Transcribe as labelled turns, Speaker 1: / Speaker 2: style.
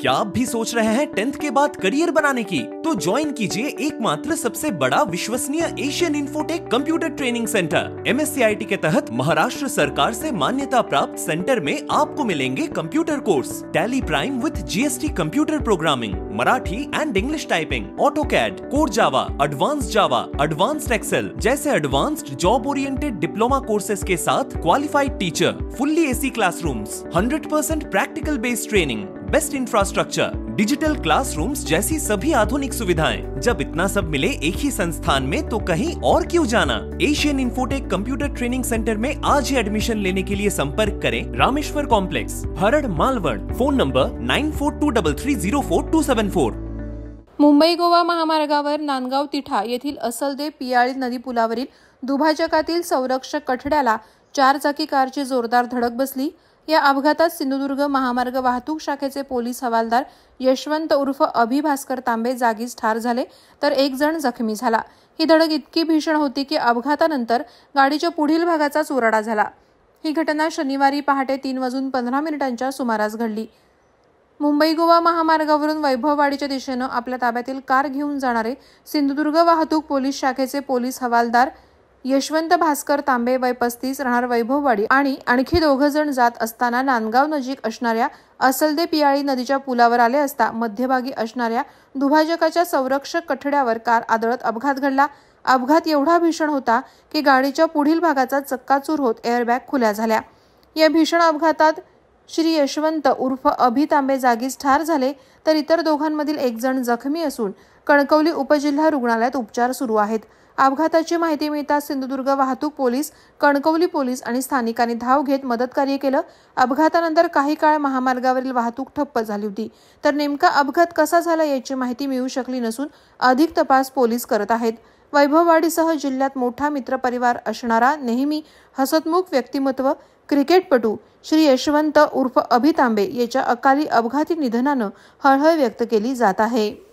Speaker 1: क्या आप भी सोच रहे हैं 10th के बाद करियर बनाने की? तो ज्वाइन कीजिए एकमात्र सबसे बड़ा विश्वसनीय Asian Infotech computer training centre. MSCIT के तहत महाराष्ट्र सरकार से मान्यता प्राप्त सेंटर में आपको मिलेंगे computer course, Tally Prime with GST computer programming, Marathi and English typing, AutoCAD, core Java, advanced Excel जैसे advanced job oriented diploma courses के साथ qualified teacher, fully AC classrooms, 100% practical based training, best infrastructure, digital classrooms जैसी सभी आधुनिक सुविधाएं। जब इतना सब मिले एक ही संस्थान में तो कहीं और क्यों जाना? Asian Infotech computer training centre में आज ही एडमिशन लेने के लिए संपर्क करें Rameshwar complex, Harad, Malvan. Phone number 9422304274।
Speaker 2: Mumbai Goa महामार्गावर नांदगाव तिठा येथील असलदे पियाळी नदी पुलावरील दुभाजकातील संरक्षक कठड्याला 4 चाकी कारची जोरदार धडक बसली। या अपघातात सिंधुदुर्ग महामार्ग वाहतूक शाखेचे पोलीस हवालदार यशवंत उर्फ अभि भास्कर तांबे जागीच ठार झाले, तर एक जण जखमी झाला। ही धडक इतकी भीषण होती की अपघातानंतर गाडीच्या पुढील भागाचा चुराडा झाला। ही घटना शनिवारी पहाटे 3:15 सुमारास घडली। मुंबई गोवा महामार्गावरून वैभववाडीच्या दिशेने आपल्या ताब्यातील कार घेऊन जाणारे सिंधुदुर्ग वाहतूक पोलीस शाखेचे पोलीस हवालदार यशवंत भास्कर तांबे वय 35 राहणार वैभववाडी आणि आणखी 2 जण जात असताना नांदगाव नजीक असणाऱ्या असलदे पियाळी नदीच्या पुलावर आले असता मध्यभागी असणाऱ्या दुभाजकाच्या संरक्षक कठड्यावर कार आदळत अपघात घडला। अपघात एवढा भीषण होता की गाडीच्या पुढील भागाचा चक्काचूर होत एअरबॅग खुल्या झाल्या। या भीषण अपघातात श्री यशवंत उर्फ अभि तांबे जागीच ठार झाले, तर इतर दोघांमधील एक जण जखमी असून कणकवली उपजिल्हा रुग्णालयात उपचार सुरू आहेत। अपघाताची माहिती मिळताच सिंधुदुर्ग वाहतूक पोलीस, कणकवली पोलीस आणि स्थानिकांनी धाव घेत मदतकार्य केलं। अपघातानंतर काही काळ महामार्गावरील वाहतूक ठप्प झाली होती, तर नेमका अपघात कसा झाला याची माहिती मिळू शकली नसून अधिक तपास पोलीस करत आहेत। वैभववाडीसह जिल्ह्यात मोठा मित्रपरिवार असणारा नेहमी हसतमुख व्यक्तिमत्व क्रिकेटपटू श्री यशवंत उर्फ अभि तांबे याच्या अकाली अपघाती निधनानं हळहळ व्यक्त केली जात आहे।